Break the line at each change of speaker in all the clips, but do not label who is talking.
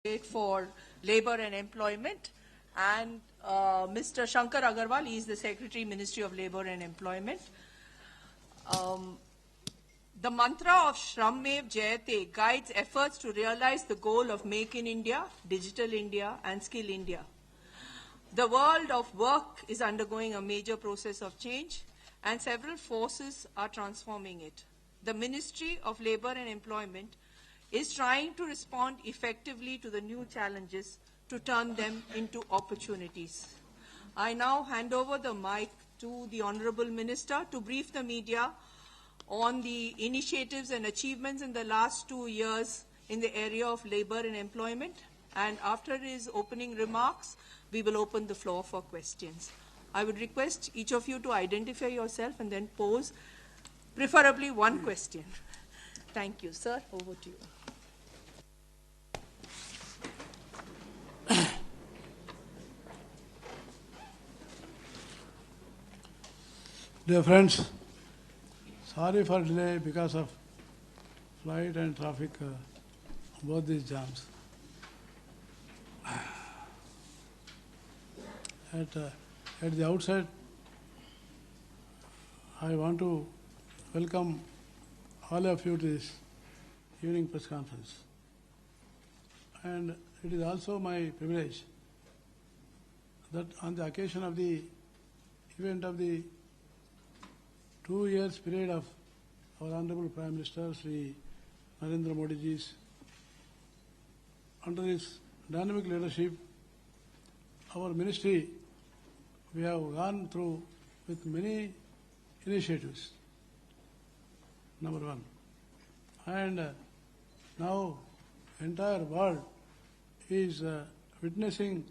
for Labour and Employment, and Mr. Shankar Agarwal, he is the Secretary, Ministry of Labour and Employment. The mantra of Shrammev Jayate guides efforts to realize the goal of Make in India, Digital India, and Skill India. The world of work is undergoing a major process of change, and several forces are transforming it. The Ministry of Labour and Employment is trying to respond effectively to the new challenges to turn them into opportunities. I now hand over the mic to the Honourable Minister to brief the media on the initiatives and achievements in the last 2 years in the area of labour and employment. And after his opening remarks, we will open the floor for questions. I would request each of you to identify yourself and then pose preferably one question. Thank you. Sir, over to you.
Dear friends, sorry for delay because of flight and traffic, both these jams. At the outset, I want to welcome all of you to this evening press conference. And it is also my privilege that on the occasion of the event of the 2 years period of our Honorable Prime Minister, Sri Narendra Modi ji's, under his dynamic leadership, our ministry, we have gone through with many initiatives, number one. And now entire world is witnessing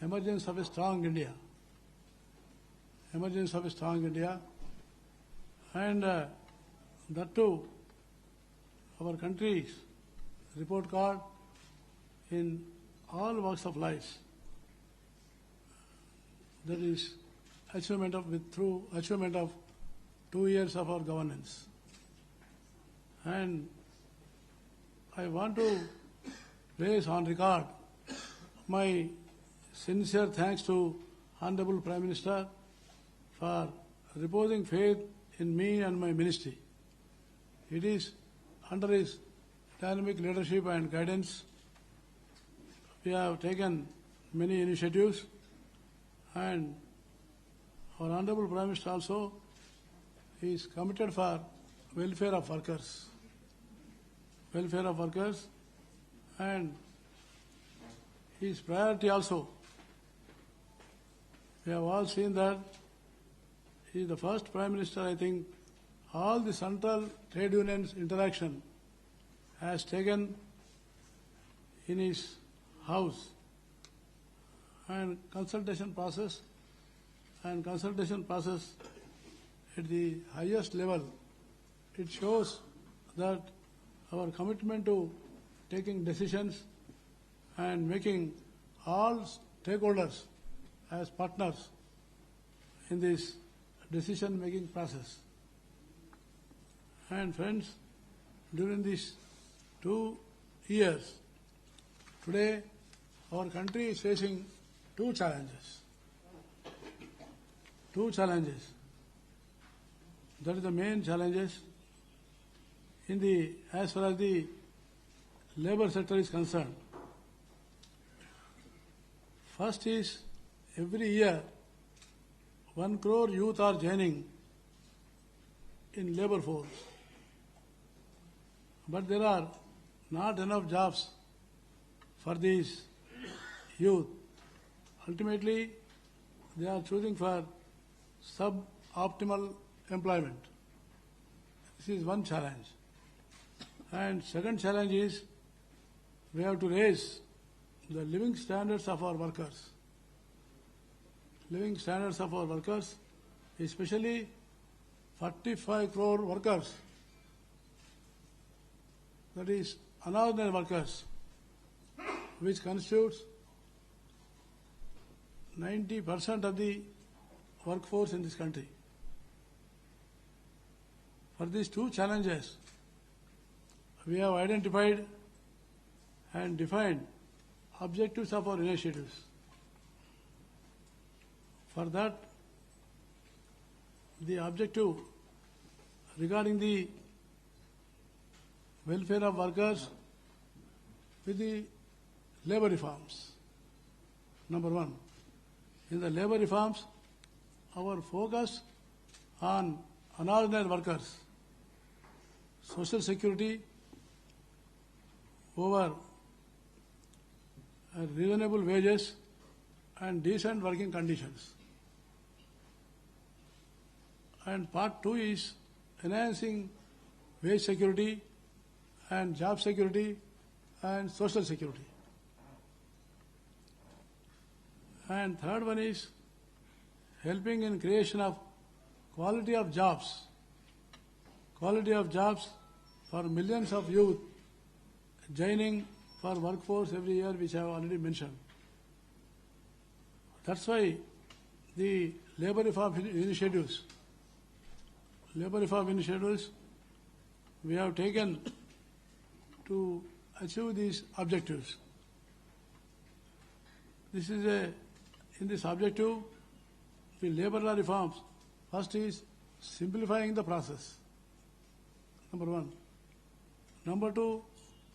emergence of a strong India. Emergence of a strong India. And that too, our country's report card in all walks of life. That is through achievement of 2 years of our governance. And I want to place on record my sincere thanks to Honorable Prime Minister for reposing faith in me and my ministry. It is under his dynamic leadership and guidance we have taken many initiatives, and our Honorable Prime Minister also is committed for welfare of workers. Welfare of workers, and his priority also. We have all seen that he is the first Prime Minister, I think, all the central trade unions interaction has taken in his house, and consultation process at the highest level. It shows that our commitment to taking decisions and making all stakeholders as partners in this decision-making process. And friends, during these 2 years, today our country is facing two challenges. That is the main challenges as far as the labour sector is concerned. First is, every year 1 crore youth are joining in labour force. But there are not enough jobs for these youth. Ultimately, they are choosing for suboptimal employment. This is one challenge. And second challenge is, we have to raise the living standards of our workers. Living standards of our workers, especially 45 crore workers, that is unorganized workers, which constitutes 90% of the workforce in this country. For these two challenges, we have identified and defined objectives of our initiatives. For that, the objective regarding the welfare of workers with the labor reforms. Number one, in the labor reforms, our focus on unorganized workers, social security over reasonable wages and decent working conditions. And part two is enhancing wage security and job security and social security. And third one is helping in creation of quality of jobs for millions of youth joining for workforce every year, which I have already mentioned. That's why the labor reform initiatives, we have taken to achieve these objectives. In this objective, the labor law reforms, first is simplifying the process. Number one. Number two,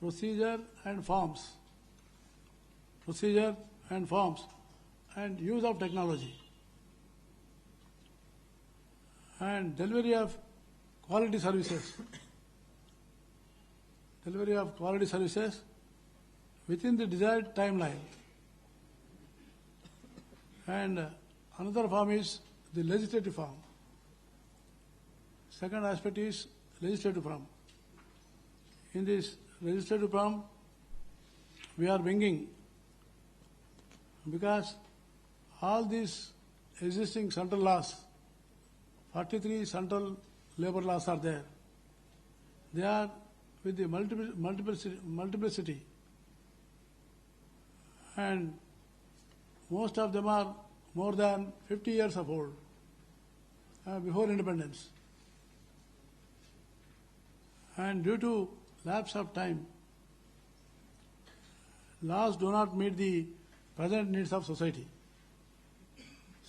procedure and forms, and use of technology, and delivery of quality services within the desired timeline. And another form is the legislative form. Second aspect is legislative form. In this legislative form, we are bringing, because all these existing central laws, 43 central labor laws are there. They are with the multiplicity, and most of them are more than 50 years of old, before independence. And due to lapse of time, laws do not meet the present needs of society.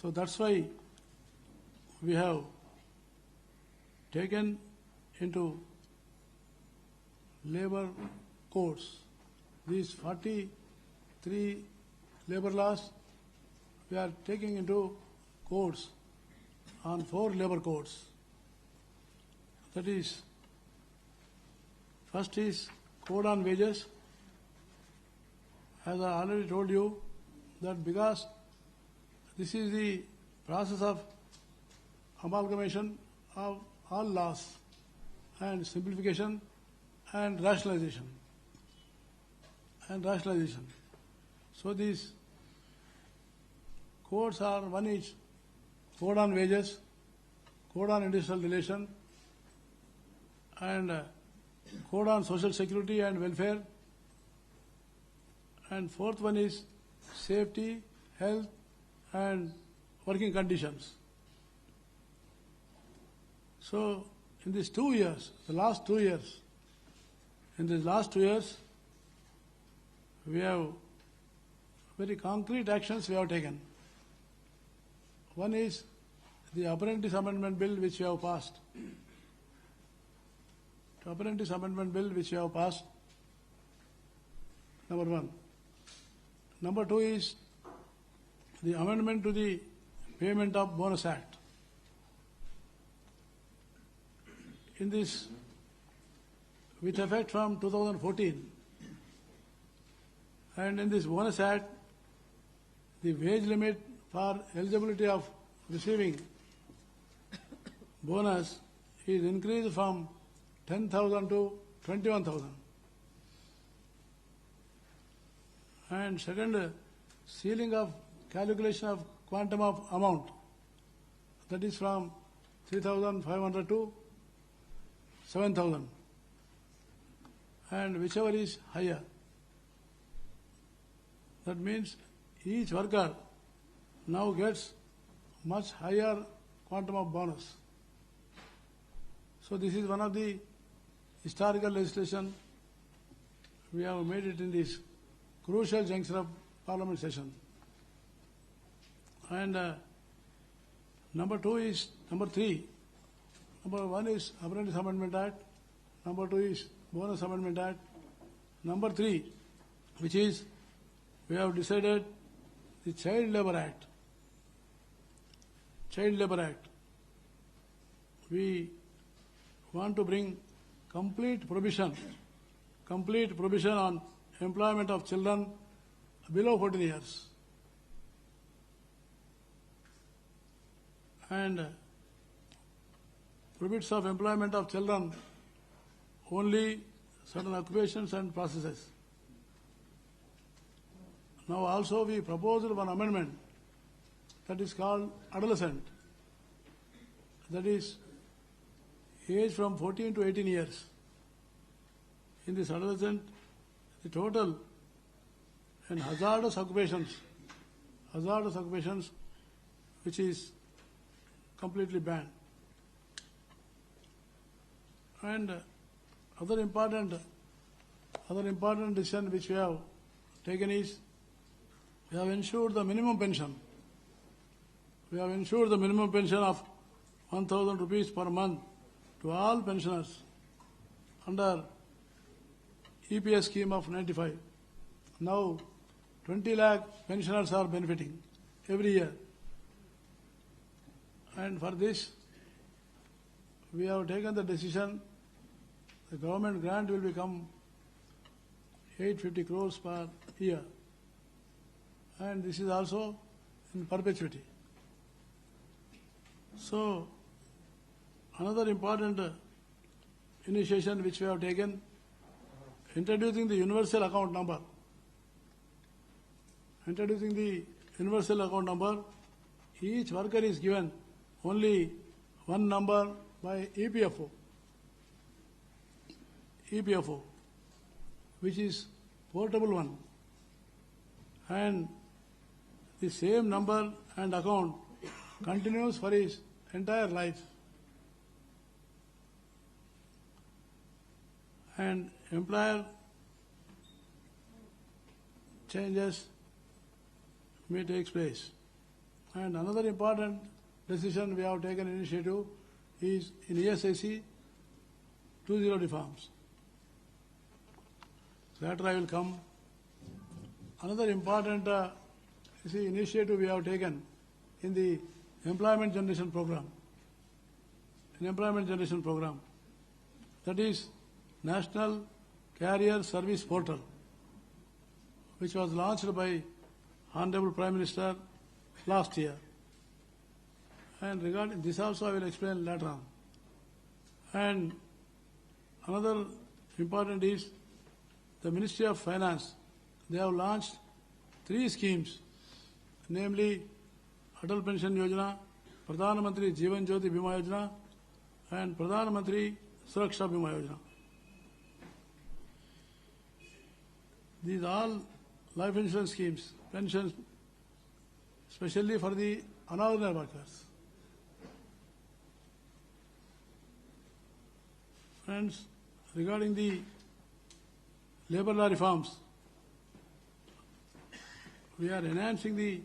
So that's why we have taken into labor codes these 43 labor laws. We are taking into codes on 4 labor codes. That is, first is code on wages. As I already told you, that because this is the process of amalgamation of all laws and simplification and rationalization. So these codes are, one is code on wages, code on industrial relation, and code on social security and welfare, and fourth one is safety, health, and working conditions. So in these 2 years, in the last 2 years, we have very concrete actions we have taken. One is the Apprentice Amendment Bill which we have passed. Number one. Number two is the amendment to the Payment of Bonus Act. In this, with effect from 2014, and in this Bonus Act, the wage limit for eligibility of receiving bonus is increased from 10,000 to 21,000. And second, ceiling of calculation of quantum of amount, that is from 3,500 to 7,000, and whichever is higher. That means each worker now gets much higher quantum of bonus. So this is one of the historical legislation. We have made it in this crucial juncture of Parliament session. And number three. Number one is Apprentice Amendment Act. Number two is Bonus Amendment Act. Number three, which is we have decided the Child Labour Act. Child Labour Act. We want to bring complete provision on employment of children below 14 years. And prohibits of employment of children only certain occupations and processes. Now also we proposed one amendment that is called adolescent. That is age from 14 to 18 years. In this adolescent, the total and hazardous occupations which is completely banned. And other important decision which we have taken is we have ensured the minimum pension. We have ensured the minimum pension of 1,000 rupees per month to all pensioners under EPS scheme of 95. Now 20 lakh pensioners are benefiting every year. And for this, we have taken the decision, the government grant will become 850 crores per year. And this is also in perpetuity. So, another important initiation which we have taken, introducing the universal account number. Introducing the universal account number, each worker is given only one number by EPFO, which is portable one. And the same number and account continues for his entire life. And employer changes may take place. And another important decision we have taken initiative is in ESIC 20 reforms. Later I will come. Another important initiative we have taken in the employment generation program. That is National Career Service Portal, which was launched by Honorable Prime Minister last year. And regarding this also I will explain later on. And another important is the Ministry of Finance. They have launched 3 schemes, namely Atal Pension Yojana, Pradhan Mantri Jeevan Jyoti Bima Yojana, and Pradhan Mantri Suraksha Bima Yojana. These all life insurance schemes, pensions, especially for the unorganized workers. Friends, regarding the labour law reforms, we are enhancing the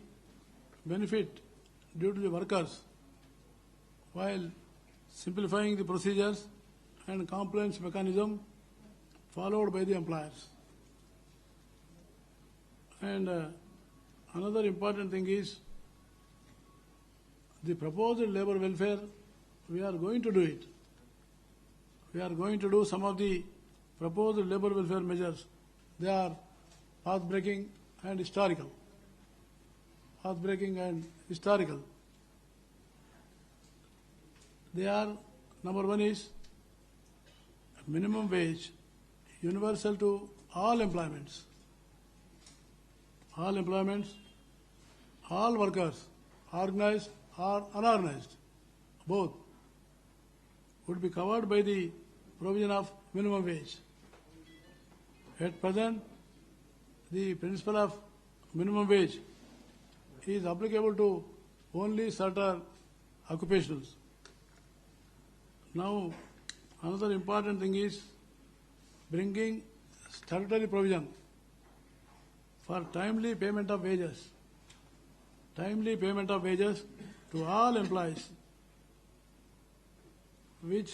benefit due to the workers while simplifying the procedures and compliance mechanism followed by the employers. And another important thing is the proposed labour welfare, we are going to do it. We are going to do some of the proposed labour welfare measures. They are path-breaking and historical. They are, number one is minimum wage, universal to all employments. All workers, organized or unorganized, both, would be covered by the provision of minimum wage. At present, the principle of minimum wage is applicable to only certain occupations. Now, another important thing is bringing statutory provision for timely payment of wages. Timely payment of wages to all employees, which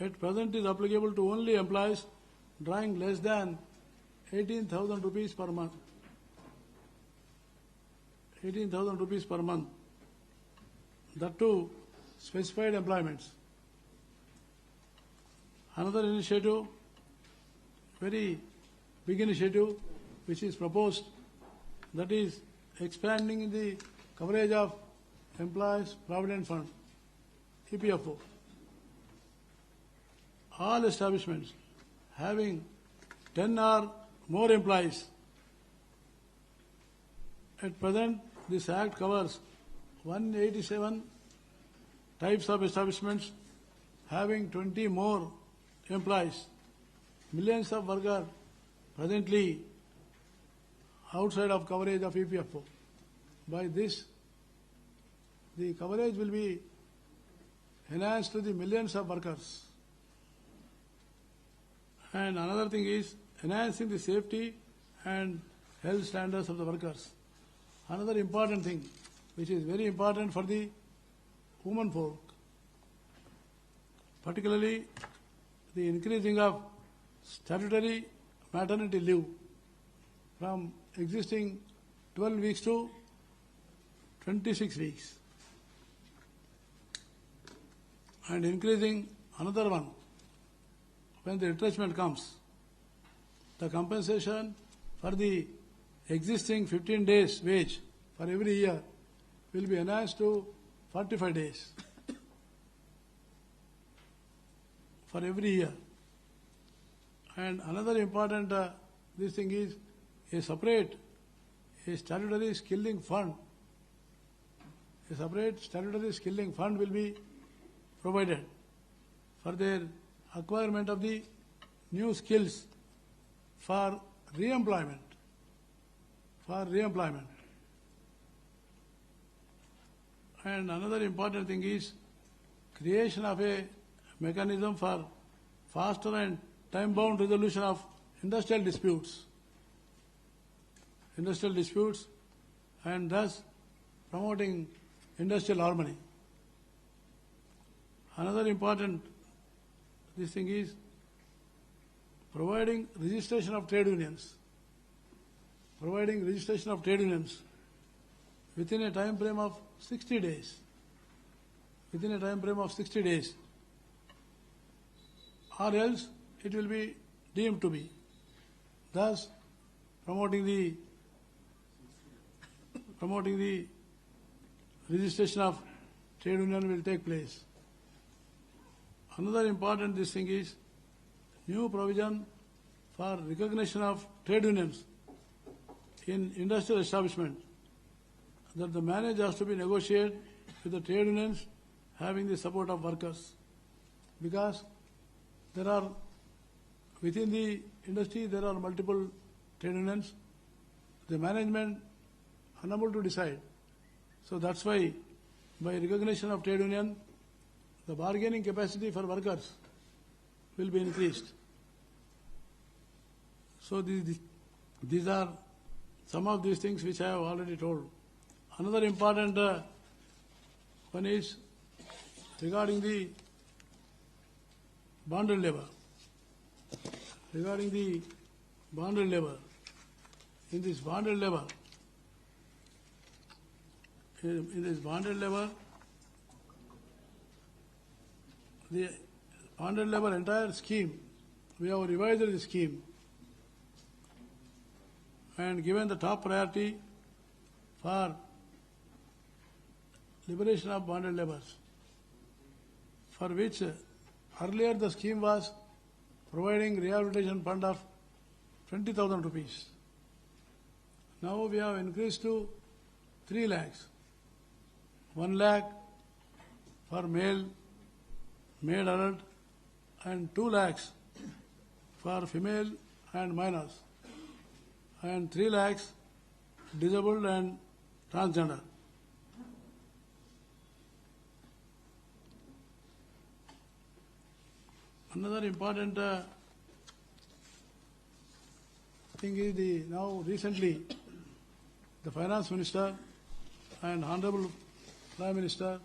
at present is applicable to only employees drawing less than 18,000 rupees per month. 18,000 rupees per month. That too, specified employments. Another initiative, very big initiative, which is proposed, that is expanding the coverage of Employees Provident Fund, EPFO. All establishments having 10 or more employees. At present, this Act covers 187 types of establishments having 20 more employees. Millions of workers presently outside of coverage of EPFO. By this, the coverage will be enhanced to the millions of workers. And another thing is enhancing the safety and health standards of the workers. Another important thing, which is very important for the women folk, particularly the increasing of statutory maternity leave from existing 12 weeks to 26 weeks. And increasing another one, when the retrenchment comes, the compensation for the existing 15 days wage for every year will be enhanced to 45 days for every year. And another important this thing is a separate statutory skilling fund. A separate statutory skilling fund will be provided for their acquirement of the new skills for re-employment. And another important thing is creation of a mechanism for faster and time-bound resolution of industrial disputes, and thus promoting industrial harmony. Another important this thing is providing registration of trade unions. Within a time frame of 60 days. Or else it will be deemed to be. Thus, promoting the registration of trade union will take place. Another important this thing is new provision for recognition of trade unions in industrial establishment, that the manage has to be negotiated with the trade unions having the support of workers, because there are within the industry there are multiple trade unions, the management unable to decide. So that's why by recognition of trade union, the bargaining capacity for workers will be increased. So these are some of these things which I have already told. Another important one is regarding the bonded labor. In this bonded labor, the bonded labor entire scheme, we have revised the scheme and given the top priority for liberation of bonded laborers, for which earlier the scheme was providing rehabilitation fund of 20,000 rupees. Now we have increased to 3 lakhs. 1 lakh for male maid adult and 2 lakhs for female and minors, and 3 lakhs disabled and transgender. Another important thing is now recently the Finance Minister and Honorable Prime Minister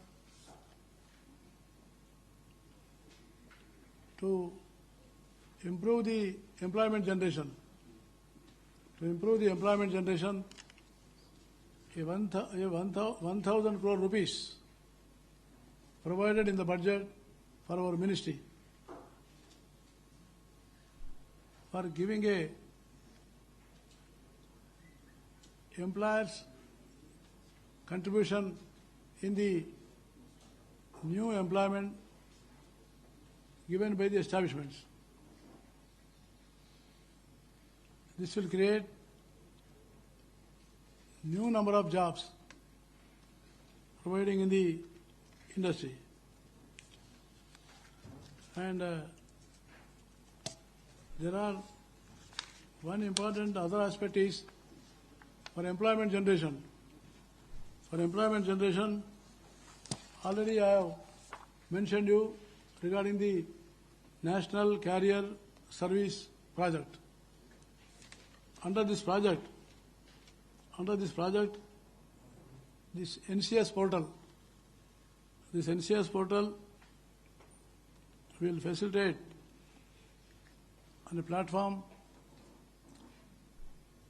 to improve the employment generation. To improve the employment generation, a 1,000 crore rupees provided in the budget for our ministry for giving a employer's contribution in the new employment given by the establishments. This will create new number of jobs providing in the industry. And there are one important other aspect is for employment generation. For employment generation, already I have mentioned you regarding the National Carrier Service Project. Under this project, this NCS portal will facilitate on a platform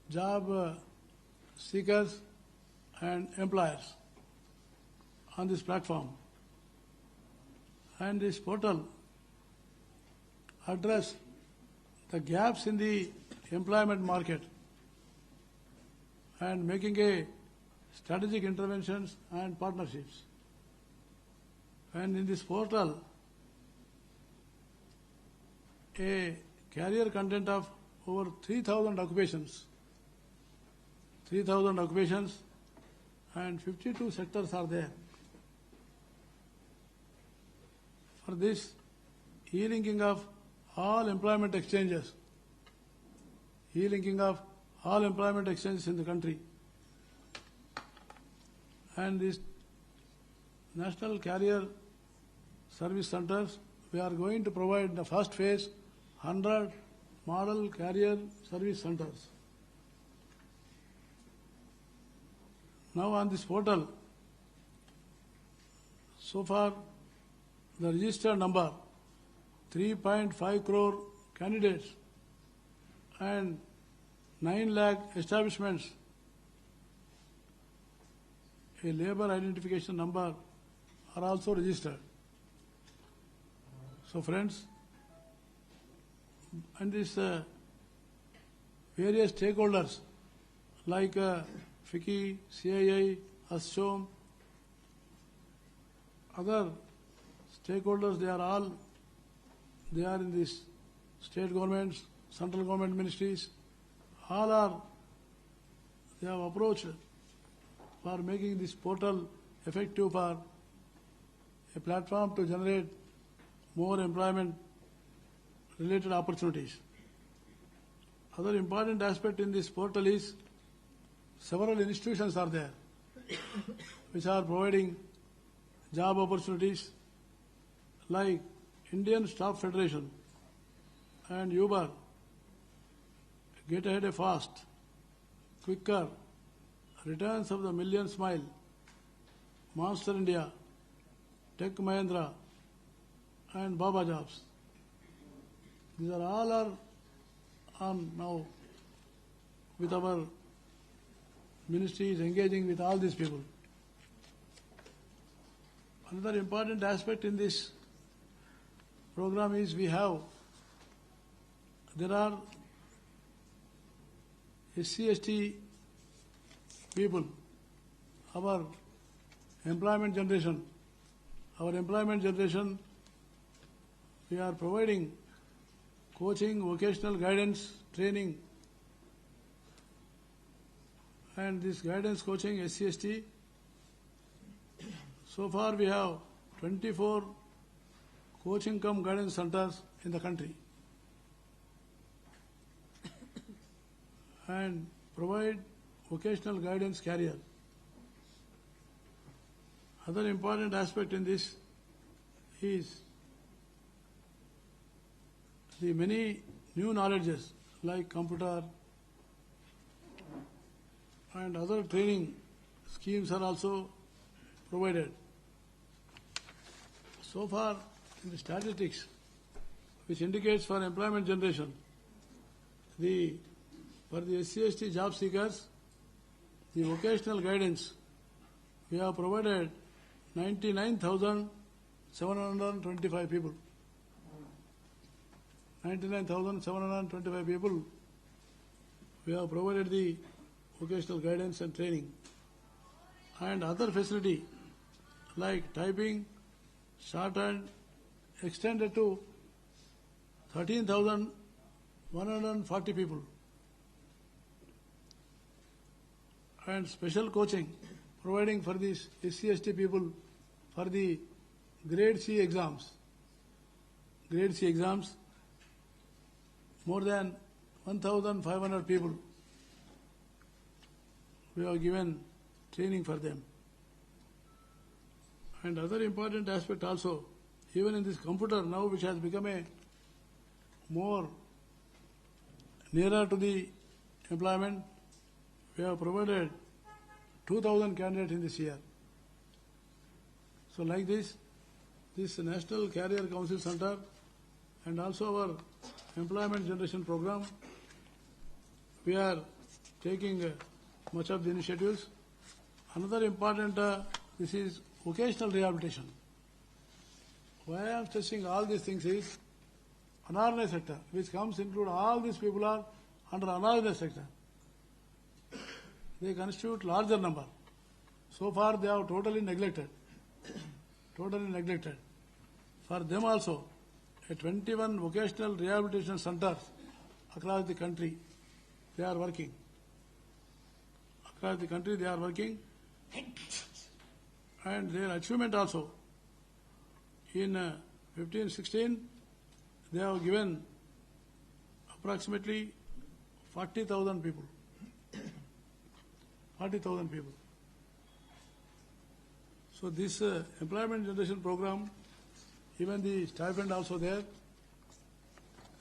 job seekers and employers on this platform. And this portal address the gaps in the employment market and making a strategic interventions and partnerships. And in this portal, a career content of over 3,000 occupations and 52 sectors are there. For this, e-linking of all employment exchanges in the country. And these National Carrier Service Centers, we are going to provide the first phase 100 model carrier service centers. Now on this portal, so far the registered number 3.5 crore candidates and 9 lakh establishments, a labor identification number are also registered. So friends, and these various stakeholders like FICCI, CII, ASSOM, other stakeholders, they are in this state governments, central government ministries, they have approached for making this portal effective for a platform to generate more employment related opportunities. Other important aspect in this portal is several institutions are there which are providing job opportunities like Indian Staff Federation and Uber, Get Ahead Fast, Quicker, Returns of the Million Smile, Monster India, Tech Mahindra and Baba Jobs. These are all on now with our ministries engaging with all these people. Another important aspect in this program is there are SC/ST people, our employment generation, we are providing coaching, vocational guidance, training, and this guidance coaching SC/ST. So far we have 24 coaching cum guidance centers in the country and provide vocational guidance career. Other important aspect in this is the many new knowledges like computer and other training schemes are also provided. So far, in the statistics, which indicates for employment generation, for the SC/ST job seekers, the vocational guidance, we have provided 99,725 people. 99,725 people, we have provided the vocational guidance and training. And other facility like typing, shorthand, extended to 13,140 people. And special coaching providing for these SC/ST people for the Grade C exams. Grade C exams, more than 1,500 people. We have given training for them. And other important aspect also, even in this computer now, which has become a more nearer to the employment, we have provided 2,000 candidates in this year. So like this National Career Council Center and also our employment generation program, we are taking much of the initiatives. Another important, this is vocational rehabilitation. Why I am stressing all these things is unorganized sector, which include all these people are under unorganized sector. They constitute larger number. So far they are totally neglected. Totally neglected. For them also, 21 vocational rehabilitation centers across the country, they are working. Across the country they are working. And their achievement also, in 15-16, they have given approximately 40,000 people. 40,000 people. So this employment generation program, even the stipend also there.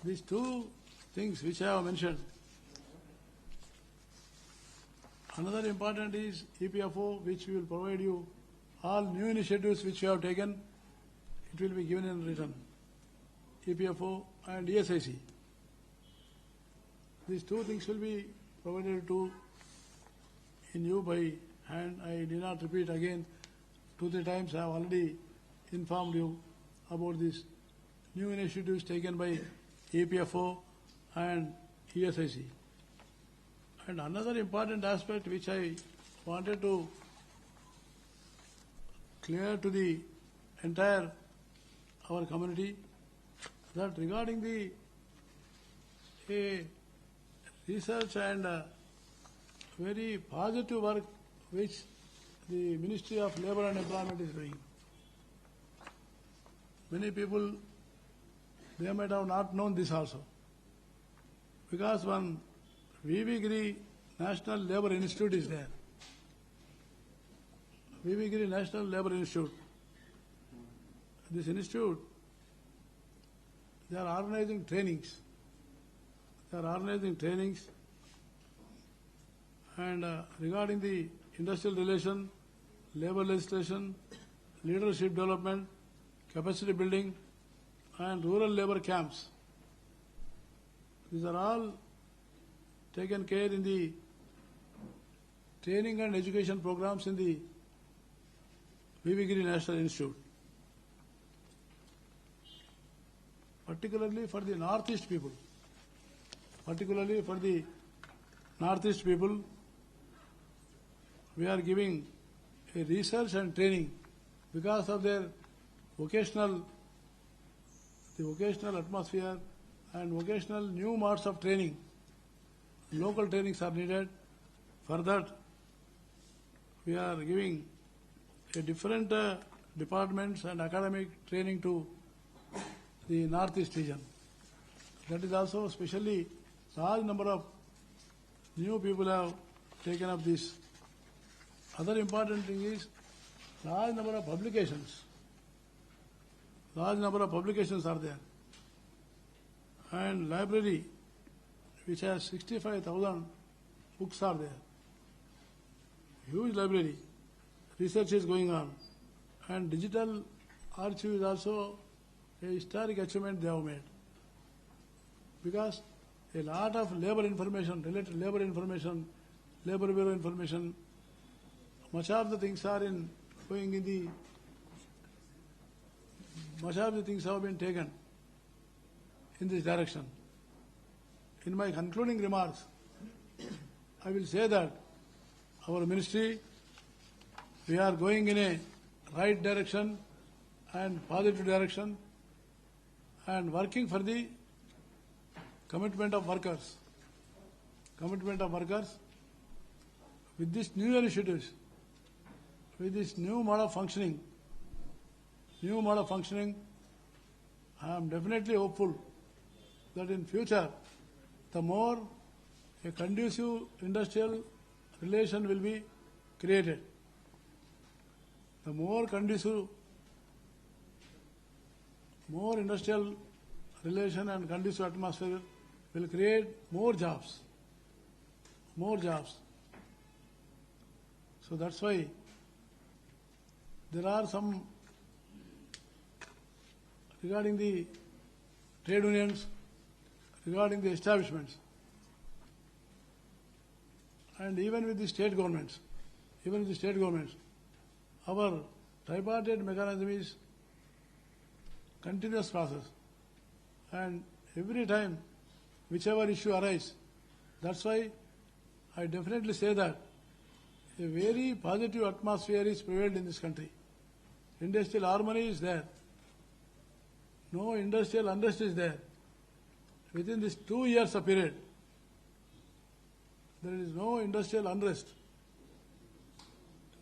These two things which I have mentioned. Another important is EPFO, which we will provide you all new initiatives which we have taken. It will be given in return. EPFO and ESIC. These two things will be provided to in you by hand. I did not repeat again. 2-3 times I have already informed you about these new initiatives taken by EPFO and ESIC. And another important aspect which I wanted to clear to the entire our community, that regarding the research and very positive work which the Ministry of Labour and Employment is doing. Many people, they might have not known this also. Because one V.V. Giri National Labour Institute is there. V.V. Giri National Labour Institute. This institute, they are organizing trainings. And regarding the industrial relation, labour legislation, leadership development, capacity building, and rural labour camps. These are all taken care in the training and education programs in the V.V. Giri National Institute. Particularly for the Northeast people. We are giving a research and training because of their vocational atmosphere and vocational new modes of training. Local trainings are needed. For that, we are giving a different departments and academic training to the Northeast region. That is also especially large number of new people have taken up this. Other important thing is large number of publications. Large number of publications are there. And library, which has 65,000 books are there. huge library. Research is going on. And digital archive is also a historic achievement they have made. Because a lot of labor information, related labor information, labor bureau information, much of the things are much of the things have been taken in this direction. In my concluding remarks, I will say that our ministry, we are going in a right direction and positive direction and working for the commitment of workers. Commitment of workers with these new initiatives, with this new mode of functioning, I am definitely hopeful that in future, the more a conducive industrial relation will be created. The more conducive, more industrial relation and conducive atmosphere will create more jobs. More jobs. So that's why there are some regarding the trade unions, regarding the establishments, and even with the state governments, our tripartite mechanism is continuous process, and every time whichever issue arises, that's why I definitely say that a very positive atmosphere is prevailed in this country. Industrial harmony is there. No industrial unrest is there. Within this 2 years of period, there is no industrial unrest.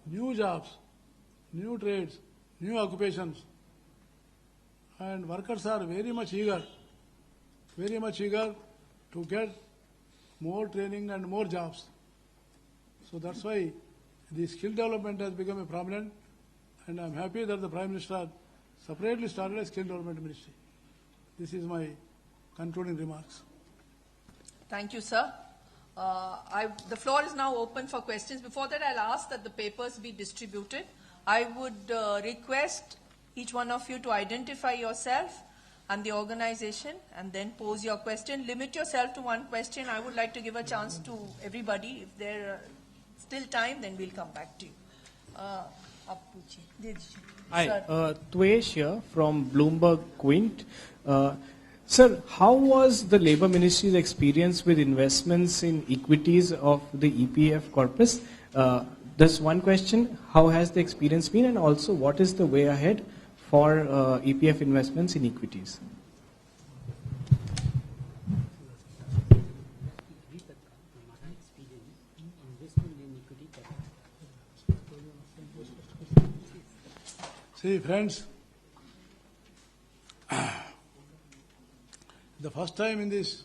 New jobs, new trades, new occupations, and workers are very much eager to get more training and more jobs. So that's why the skill development has become a prominent, and I'm happy that the Prime Minister separately started a skill development ministry. This is my concluding remarks.
Thank you, sir. The floor is now open for questions. Before that, I'll ask that the papers be distributed. I would request each one of you to identify yourself and the organization and then pose your question. Limit yourself to one question. I would like to give a chance to everybody. If there is still time, then we'll come back to you.
Hi, Tuesh here from Bloomberg Quint. Sir, how was the Labour Ministry's experience with investments in equities of the EPF corpus? That's one question. How has the experience been, and also what is the way ahead for EPF investments in equities?
See, friends, the first time in this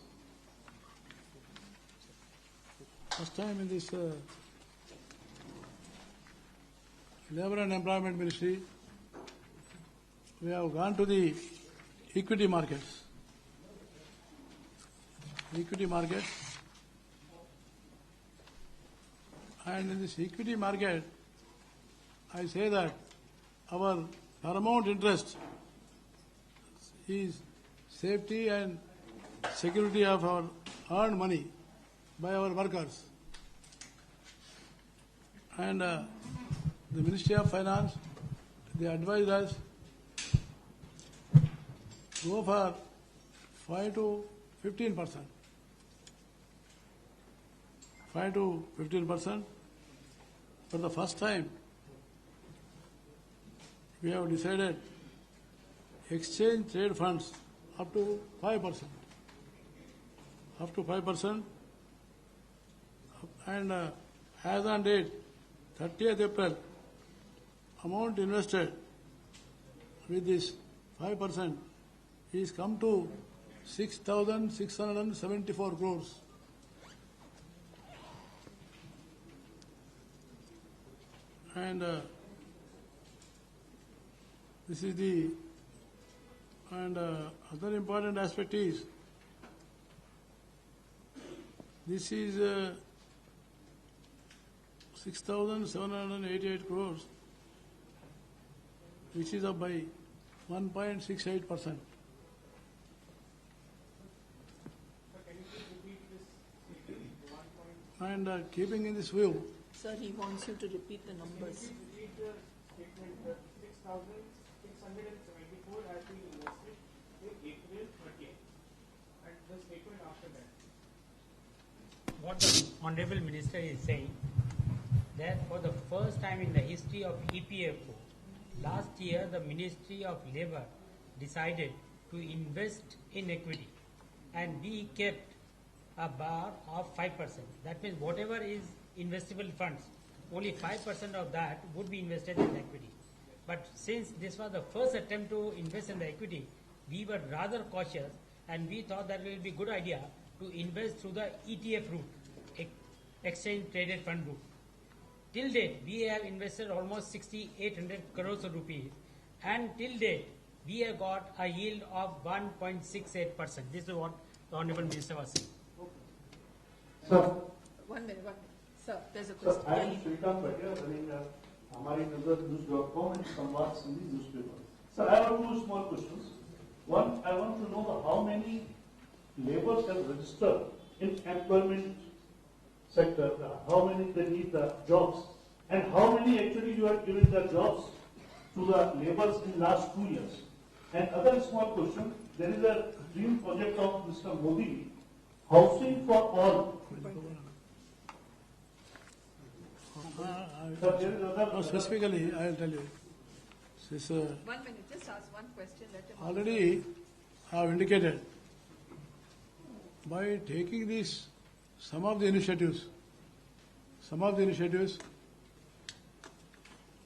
Labour and Employment Ministry, we have gone to the equity markets. And in this equity market, I say that our paramount interest is safety and security of our earned money by our workers. And the Ministry of Finance, they advised us go for 5 to 15%. 5 to 15%. For the first time, we have decided exchange trade funds up to 5%. Up to 5%. And as on date, 30th April, amount invested with this 5% is come to 6,674 crores. And this is the, and other important aspect is, this is 6,788 crores, which is up by 1.68%. And keeping in this view,
Sir, he wants you to repeat the numbers.
Read the statement, 6,674 has been invested till April 30th. And the statement after that.
What the Honorable Minister is saying, that for the first time in the history of EPFO, last year the Ministry of Labour decided to invest in equity, and we kept a bar of 5%. That means whatever is investable funds, only 5% of that would be invested in equity. But since this was the first attempt to invest in the equity, we were rather cautious, and we thought that it will be a good idea to invest through the ETF route, exchange traded fund route. Till date, we have invested almost 6,800 crores of rupees, and till date, we have got a yield of 1.68%. This is what the Honorable Minister was saying.
Sir,
One minute. Sir, there's a
sir,
question.
I am Srikanth Bhatia, running Hamari Nazar News.com and Samvad Sindhi newspaper. Sir, I have two small questions. One, I want to know how many laborers have registered in employment sector, how many they need the jobs, and how many actually you are giving the jobs to the laborers in last 2 years. And other small question, there is a dream project of Mr. Modi, housing for all. Sir, there is other
specifically, I will tell you. This,
1 minute, just ask one question. Let him
already I have indicated, by taking this, some of the initiatives,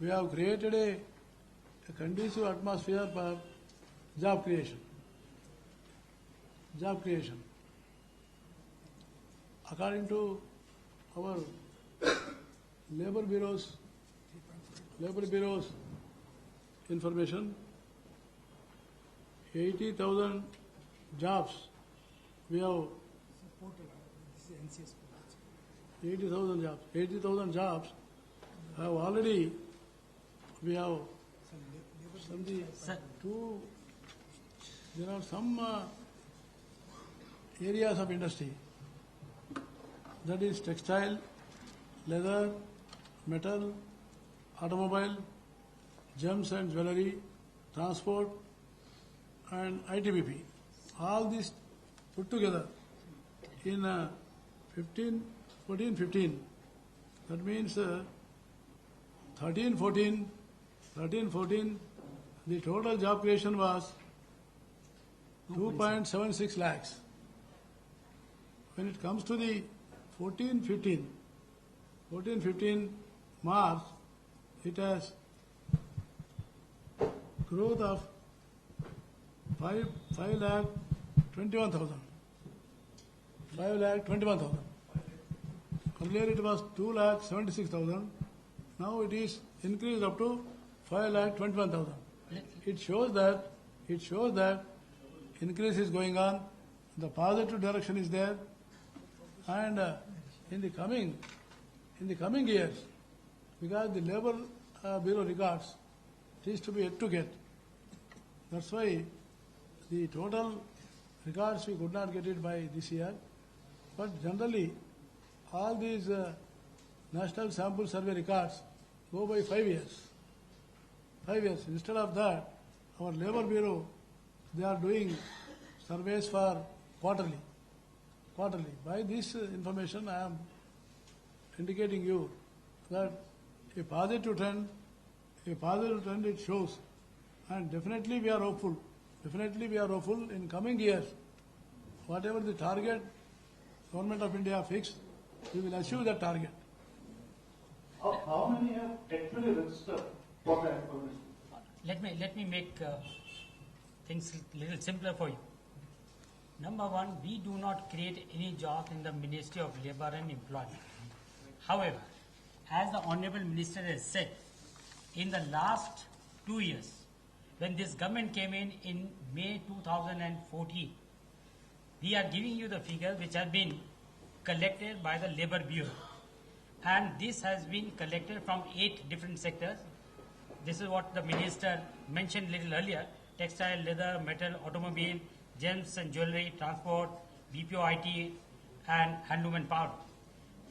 we have created a conducive atmosphere for job creation. According to our labor bureau's information, 80,000 jobs we have. 80,000 jobs have already, we have there are some areas of industry, that is textile, leather, metal, automobile, gems and jewelry, transport and ITBP. All these put together in 14-15, that means 13-14, the total job creation was 2.76 lakhs. When it comes to the 14-15 March, it has growth of 5,21,000. Earlier it was 2,76,000. Now it is increased up to 5,21,000. It shows that increase is going on. The positive direction is there, and in the coming years, because the Labour Bureau records, it is to be yet to get. That's why the total records we could not get it by this year. But generally, all these National Sample Survey records go by 5 years. 5 years. Instead of that, our Labour Bureau, they are doing surveys for quarterly. By this information, I am indicating you that a positive trend it shows, and definitely we are hopeful. In coming years, whatever the target Government of India fixed, we will achieve that target.
How many have actually registered for the employment?
Let me make things a little simpler for you. Number one, we do not create any jobs in the Ministry of Labour and Employment. However, as the Honourable Minister has said, in the last 2 years, when this government came in May 2014, we are giving you the figures which have been collected by the Labour Bureau. and this has been collected from 8 different sectors. This is what the minister mentioned little earlier: textile, leather, metal, automobile, gems and jewelry, transport, BPO, IT, and handloom and power.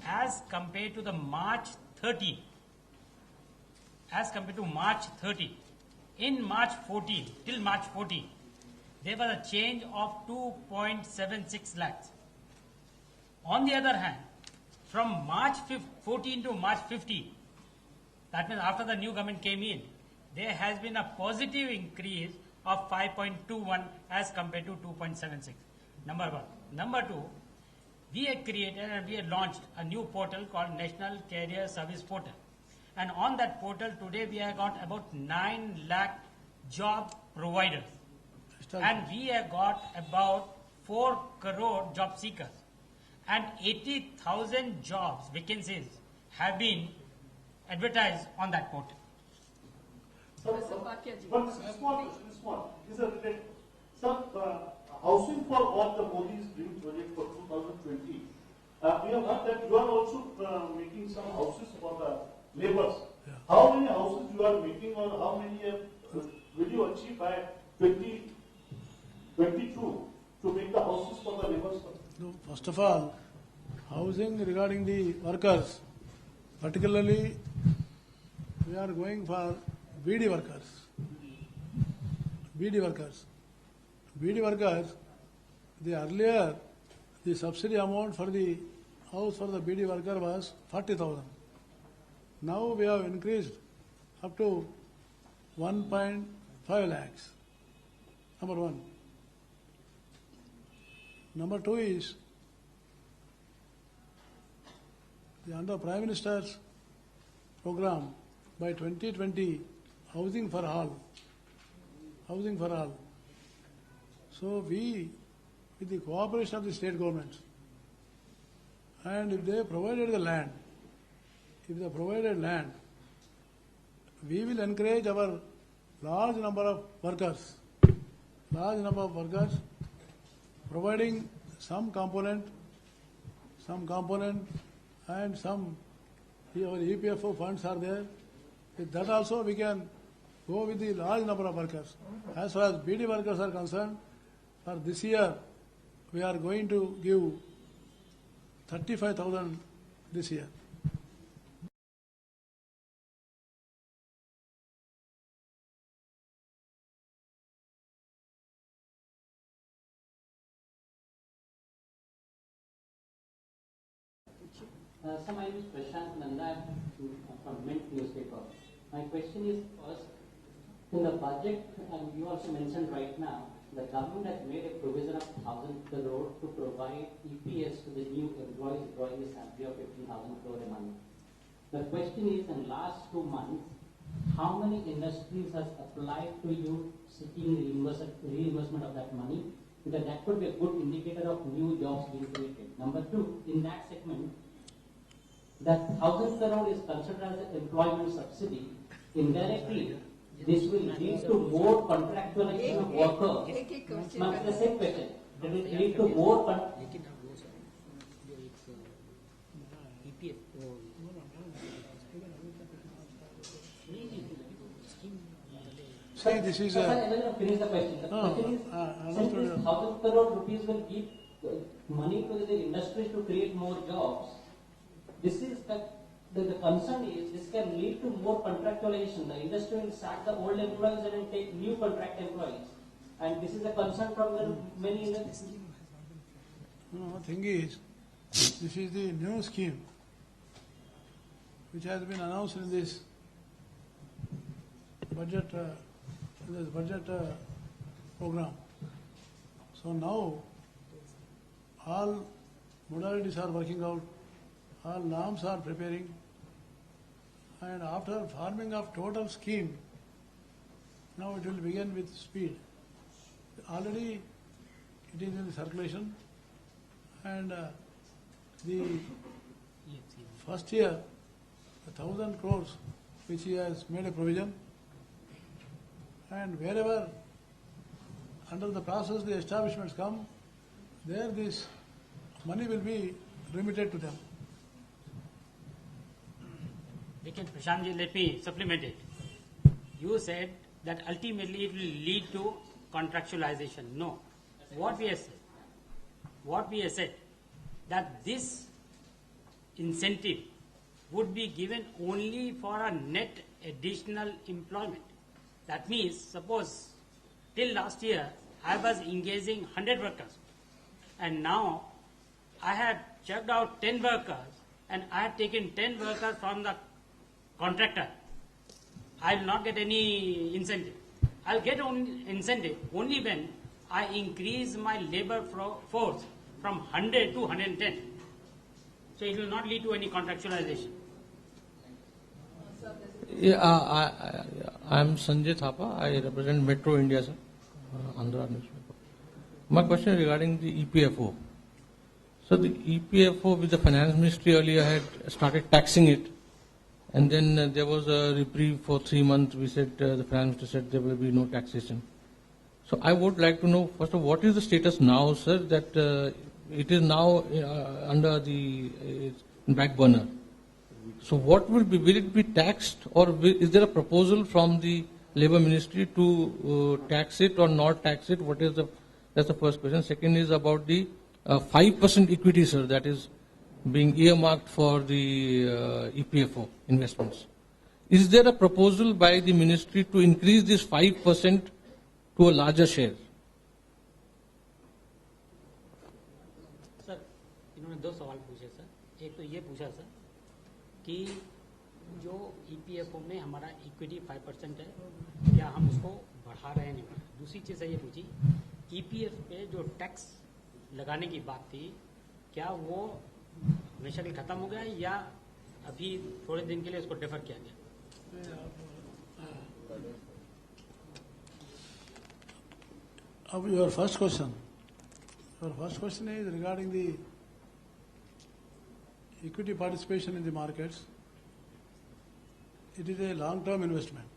As compared to the March 30, in March 14, till March 14, there was a change of 2.76 lakhs. On the other hand, from March 14 to March 15, that means after the new government came in, there has been a positive increase of 5.21 as compared to 2.76. Number one. Number two, we have created and we have launched a new portal called National Career Service Portal. And on that portal today we have got about 9 lakh job providers. And we have got about 4 crore job seekers. And 80,000 jobs, vacancies, have been advertised on that portal.
Professor Bhatia ji.
But small, is a related. Sir, housing for all the Modi's dream project for 2020. We have heard that you are also making some houses for the laborers.
Yeah.
How many houses you are making, or how many will you achieve by 2022 to make the houses for the laborers?
No, first of all, housing regarding the workers, particularly we are going for BD workers. BD workers. BD workers, the earlier, the subsidy amount for the house for the BD worker was 40,000. Now we have increased up to 1.5 lakhs. Number one. Number two is, under Prime Minister's program, by 2020, housing for all. Housing for all. So we, with the cooperation of the state governments, and if they provided the land, we will encourage our large number of workers, providing some component, and some our EPFO funds are there. With that also we can go with the large number of workers. As far as BD workers are concerned, for this year we are going to give 35,000 this year.
So my name is Prashant Nanda from Mint newspaper. My question is first, in the budget, and you also mentioned right now, the government has made a provision of 1,000 crore to provide EPS to the new employees drawing a salary of 15,000 crore a month. The question is, in last 2 months, how many industries has applied to you seeking reimbursement of that money? Because that could be a good indicator of new jobs being created. Number two, in that segment, that 1,000 crore is considered as an employment subsidy. Indirectly, this will lead to more contractualization of workers. Not the same question. It will lead to more.
See, this is a.
Finish the question. The question is, since this 1,000 crore rupees will give money to the industries to create more jobs, this is the concern is this can lead to more contractualization. The industry will sack the old employees and then take new contract employees. And this is a concern from the many industries.
No, thing is, this is the new scheme which has been announced in this budget program. So now all modalities are working out, all norms are preparing, and after forming of total scheme, now it will begin with speed. Already it is in circulation, and the first year, 1,000 crores which he has made a provision, and wherever under the process the establishments come, there this money will be remitted to them.
Lekin Prashantji, let me supplement it. You said that ultimately it will lead to contractualization. No. What we have said, that this incentive would be given only for a net additional employment. That means, suppose till last year I was engaging 100 workers, and now I had checked out 10 workers, and I have taken 10 workers from the contractor. I will not get any incentive. I will get only incentive only when I increase my labor force from 100 to 110. So it will not lead to any contractualization.
Yeah, I'm Sanjay Thapa. I represent Metro India, sir, Andhra newspaper. My question is regarding the EPFO. So the EPFO with the finance ministry earlier had started taxing it, and then there was a reprieve for 3 months. We said, the finance minister said there will be no taxation. So I would like to know, first of all, what is the status now, sir, that it is now under the back burner? So what will it be taxed, or is there a proposal from the Labour Ministry to tax it or not tax it? That's the first question. Second is about the 5% equity, sir, that is being earmarked for the EPFO investments. Is there a proposal by the ministry to increase this 5% to a larger share?
Sir, इन्होंने 2 सवाल पूछे sir. एक तो ये पूछा sir कि जो EPFO में हमारा इक्विटी 5% है, क्या हम उसको बढ़ा रहे हैं नहीं बढ़ा. दूसरी चीज़ ये पूछी, EPF पे जो टैक्स लगाने की बात थी, क्या वो हमेशा के खत्म हो गया या अभी थोड़े दिन के लिए उसको डिफर किया गया?
Of your first question is regarding the equity participation in the markets. It is a long-term investment.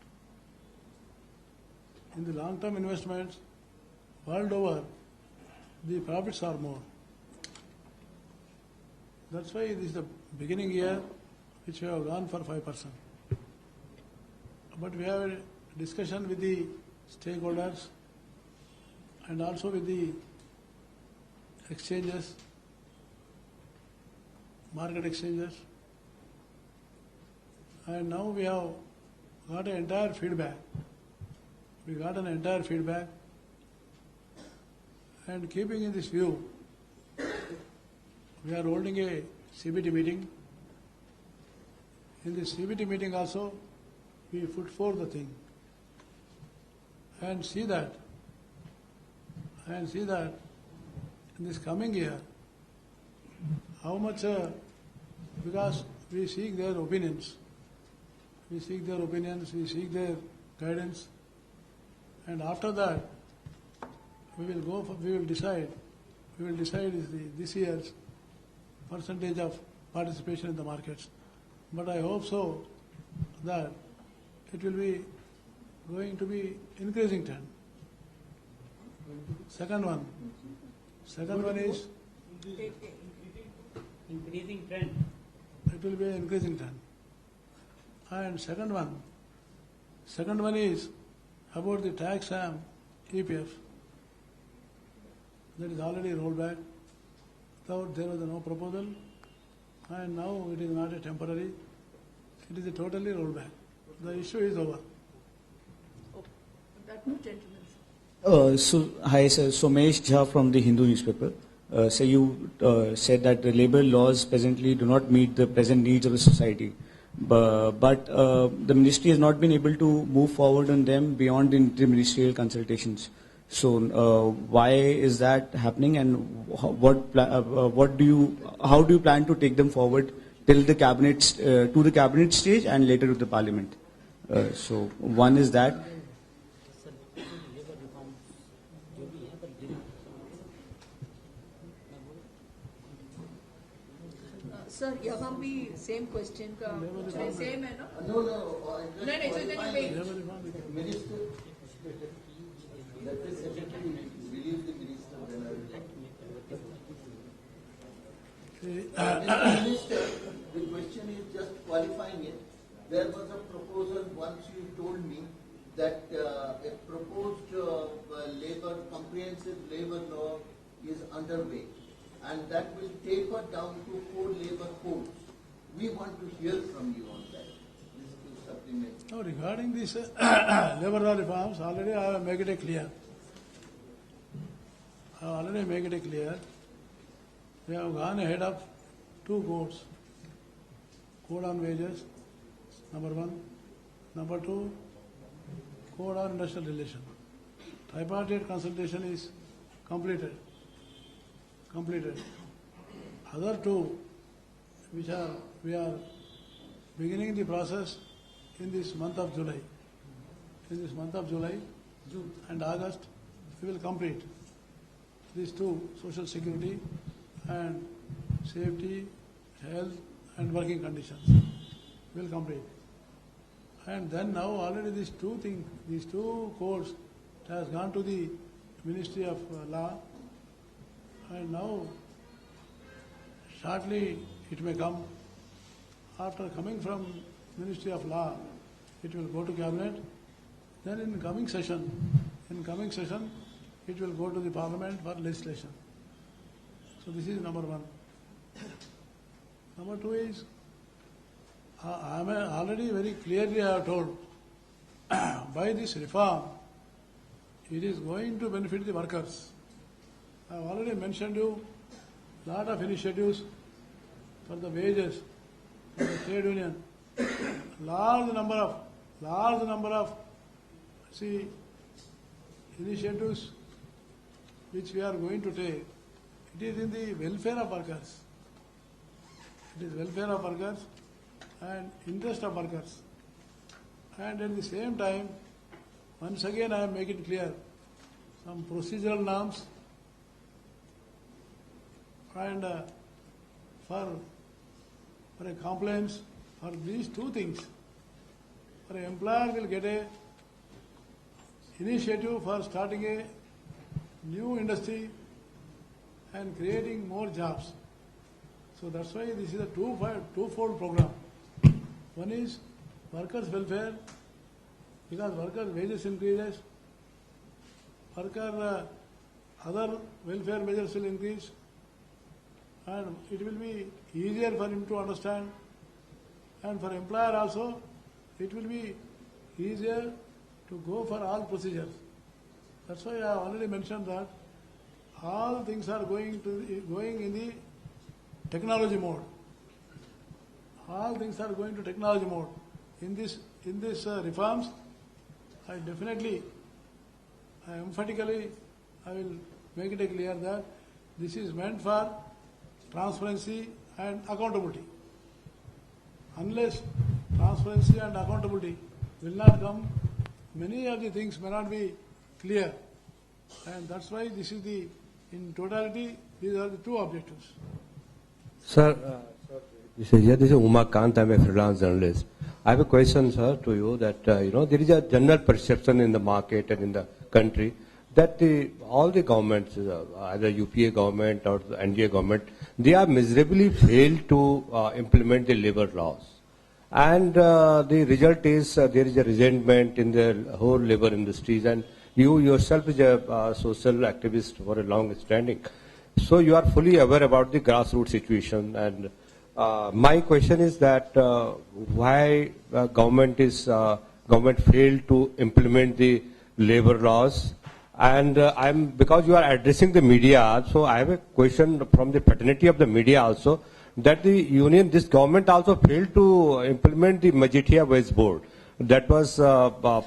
In the long-term investments, world over, the profits are more. That's why this is the beginning year which we have gone for 5%. But we have a discussion with the stakeholders and also with the exchanges, market exchanges. And now we have got an entire feedback. We got an entire feedback, and keeping in this view, we are holding a CBT meeting. In this CBT meeting also, we put forth the thing and see that in this coming year, how much, because we seek their opinions, we seek their guidance, and after that, we will decide is this year's percentage of participation in the markets. But I hope so that it will be going to be increasing trend. Second one is
Increasing trend.
it will be an increasing trend. And second one is about the tax and EPF. That is already rolled back. So there was no proposal, and now it is not a temporary, it is a totally rolled back. The issue is over.
That gentleman.
Hi, sir. Somesh Jha from the Hindu newspaper. So you said that the labor laws presently do not meet the present needs of the society. But the ministry has not been able to move forward on them beyond the interministerial consultations. So why is that happening, and how do you plan to take them forward till the cabinet to the cabinet stage and later to the parliament? So one is that.
Sir, यहाँ भी same question का same है ना?
No.
नहीं, so then you wait.
Minister, let the secretary release the minister. Minister, the question is just qualifying it. there was a proposal once you told me that a proposed comprehensive labor law is underway, and that will taper down to 4 labor codes. We want to hear from you on that. This to supplement.
No, regarding this labor law reforms, already I have made it clear. We have gone ahead of 2 codes. Code on wages, number 1. Number 2, code on industrial relation. Tripartite consultation is completed. Other 2, which we are beginning the process in this month of July. In this month of July, June and August, we will complete these 2, social security and safety, health and working conditions. We will complete. And then now already these 2 codes has gone to the Ministry of Law, and now shortly it may come. After coming from Ministry of Law, it will go to Cabinet. Then in coming session, it will go to the Parliament for legislation. So this is number 1. Number 2 is, I am already very clearly I have told, by this reform, it is going to benefit the workers. I have already mentioned you lot of initiatives for the wages, for the trade union, large number of initiatives which we are going to take. It is in the welfare of workers. It is welfare of workers and interest of workers. And at the same time, once again I am making clear some procedural norms and for a compliance for these 2 things. For an employer will get a initiative for starting a new industry and creating more jobs. So that's why this is a twofold program. One is workers' welfare, because workers' wages increases, other welfare measures will increase, and it will be easier for him to understand, and for employer also it will be easier to go for all procedures. That's why I have already mentioned that all things are going in the technology mode. All things are going to technology mode. In this reforms, I emphatically, I will make it clear that this is meant for transparency and accountability. Unless transparency and accountability will not come, many of the things may not be clear. And that's why in totality, these are the 2 objectives.
Sir, this is Umakant. I'm a freelance journalist. I have a question, sir, to you that, there is a general perception in the market and in the country that all the governments, either UPA government or the NDA government, they are miserably failed to implement the labor laws. And the result is there is a resentment in the whole labor industries, and you yourself is a social activist for a long standing. So you are fully aware about the grassroots situation, and my question is that why government failed to implement the labor laws, and because you are addressing the media, so I have a question from the paternity of the media also, that this government also failed to implement the Majetia Wage Board that was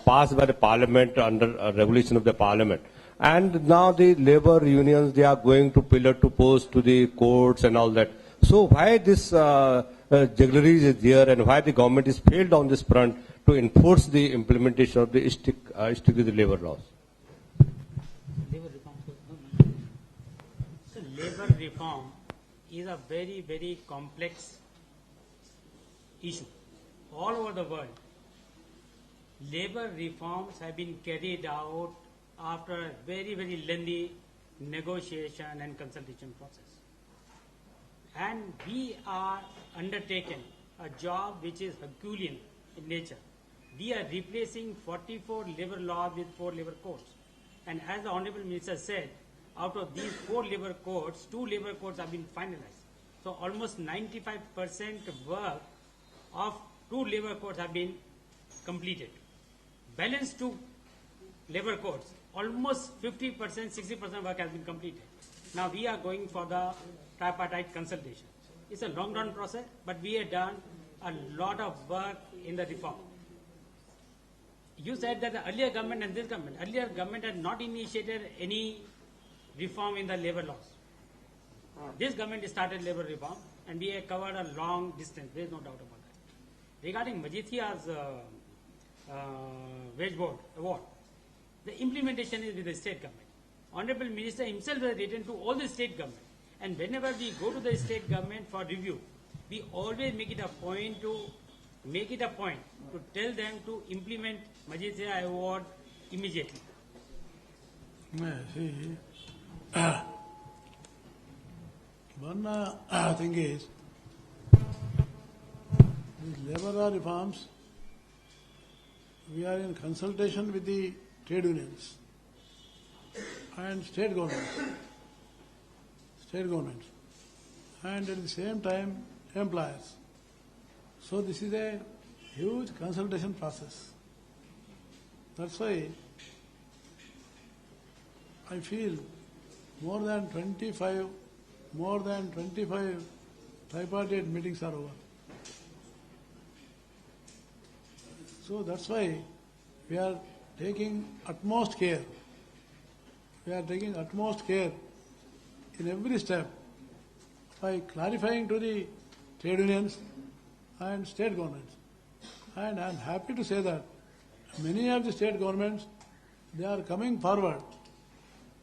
passed by the parliament under a regulation of the parliament. And now the labor unions, they are going to pillar to post to the courts and all that. So why this jugglery is there, and why the government is failed on this front to enforce the implementation of the stick with the labor laws?
So labor reform is a very, very complex issue. All over the world, labor reforms have been carried out after a very, very lengthy negotiation and consultation process. And we are undertaken a job which is Herculean in nature. We are replacing 44 labor laws with 4 labor codes. And as the Honorable Minister said, out of these 4 labor codes, 2 labor codes have been finalized. So almost 95% work of 2 labor codes have been completed. Balance 2 labor codes, almost 50%, 60% work has been completed. Now we are going for the tripartite consultation. It's a long run process, but we have done a lot of work in the reform. You said that the earlier government and this government, earlier government had not initiated any reform in the labor laws. This government started labor reform, and we have covered a long distance. There is no doubt about that. Regarding Majithia's wage board award, the implementation is with the state government. Honorable Minister himself has written to all the state government, and whenever we go to the state government for review, we always make it a point to tell them to implement Majithia award immediately.
See, one thing is, these labor law reforms, we are in consultation with the trade unions and state governments, and at the same time employers. So this is a huge consultation process. That's why I feel more than 25 tripartite meetings are over. So that's why we are taking utmost care. We are taking utmost care in every step by clarifying to the trade unions and state governments. And I am happy to say that many of the state governments, they are coming forward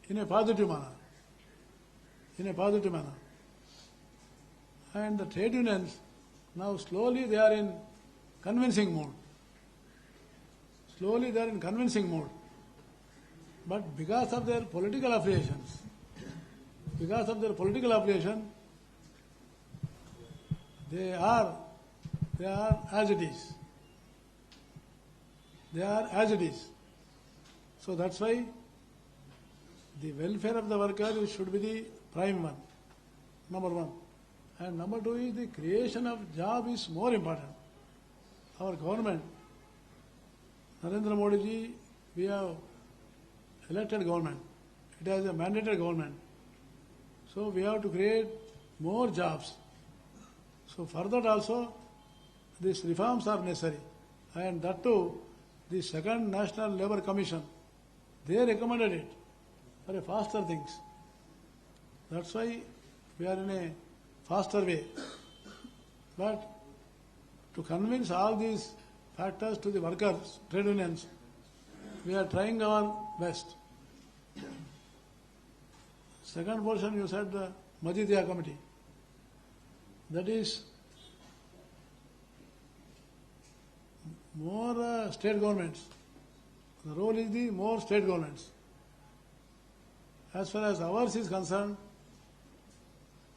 in a positive manner. And the trade unions, now slowly they are in convincing mode. But because of their political affiliations, they are as it is. So that's why the welfare of the worker should be the prime one, number one. And number two is the creation of job is more important. Our government, Narendra Modi ji, we have elected government. It has a mandated government. So we have to create more jobs. So for that also, these reforms are necessary. And that too, the second National Labour Commission, they recommended it for a faster things. That's why we are in a faster way. But to convince all these factors to the workers, trade unions, we are trying our best. Second portion, you said the Majithia committee. That is more state governments. The role is the more state governments. As far as ours is concerned,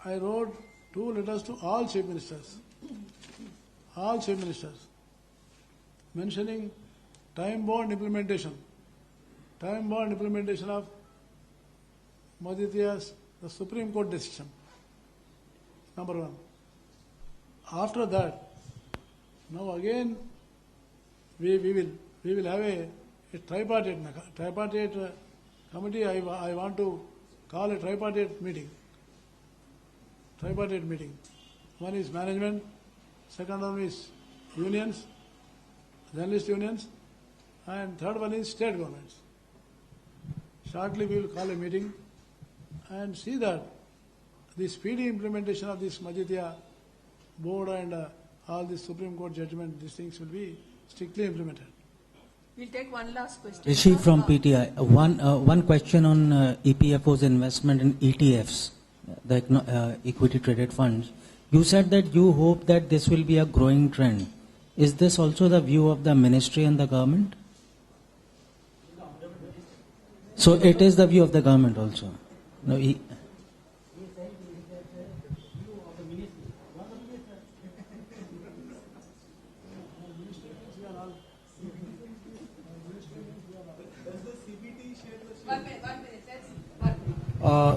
I wrote 2 letters to all chief ministers, mentioning time-bound implementation of Majithia's, the Supreme Court decision, number one. After that, now again we will have a tripartite committee. I want to call a tripartite meeting. One is management, second one is unions, journalist unions, and third one is state governments. Shortly we will call a meeting and see that the speedy implementation of this Majithia board and all the Supreme Court judgment, these things will be strictly implemented.
We'll take one last question.
Rishi from PTI. One question on EPFO's investment in ETFs, the equity traded funds. You said that you hope that this will be a growing trend. Is this also the view of the ministry and the government? So it is the view of the government also. No,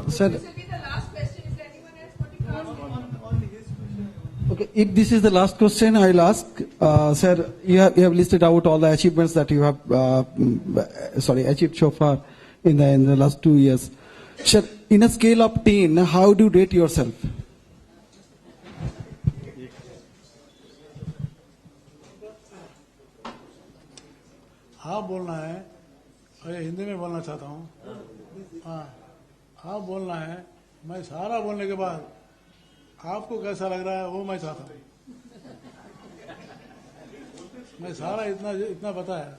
Sir,
This will be the last question. Is there anyone else wanting to ask?
okay, if this is the last question, I'll ask. Sir, you have listed out all the achievements that you have achieved so far in the last 2 years. Sir, in a scale of 10, how do you rate yourself?
आप बोलना है और ये हिंदी में बोलना चाहता हूँ. हाँ, आप बोलना है. मैं सारा बोलने के बाद आपको कैसा लग रहा है वो मैं चाहता हूँ. मैं सारा इतना बताया,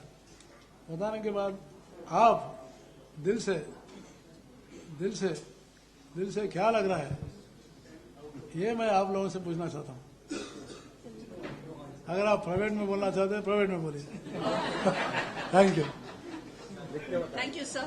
बताने के बाद आप दिल से क्या लग रहा है ये मैं आप लोगों से पूछना चाहता हूँ. अगर आप प्राइवेट में बोलना चाहते हैं प्राइवेट में बोलिए. Thank you.
Thank you, sir.